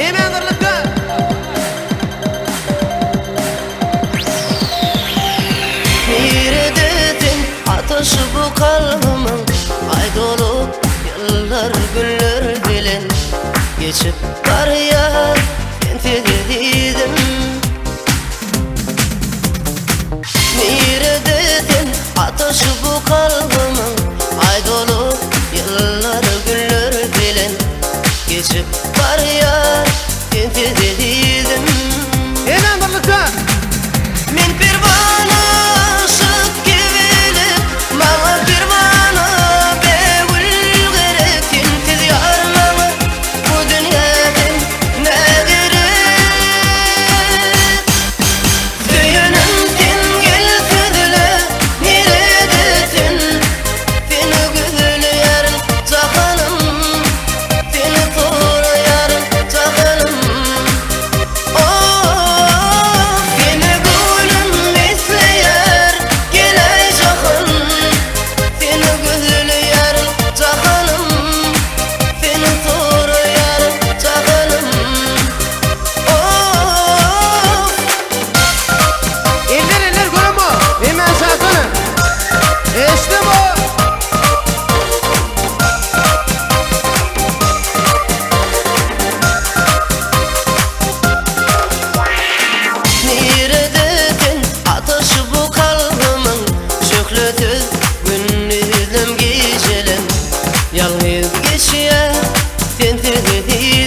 Emendirlikka Neredesin ateşi bu kalbimın ay dolu yıllar günler bilen geçip var ya tentedeydim. Neredesin ateşi bu kalbimın ay dolu yıllar günler bilen geçip var ya tentedeydim. Emendirlikka Men pervana aşık gevelip bana pervana begül gerek tez yarmama bu dünyadan ne gerek Söyünüm sen gelsizle neredesin seni güzel yarın çakalım seni sonra yarın çakalım Eller görüm o. Hemen şarkını. İşte bu. Neredesin ateşi bu kalbimin çökletiz gündüzüm gecelen yalnız geçiyor tentedeydim.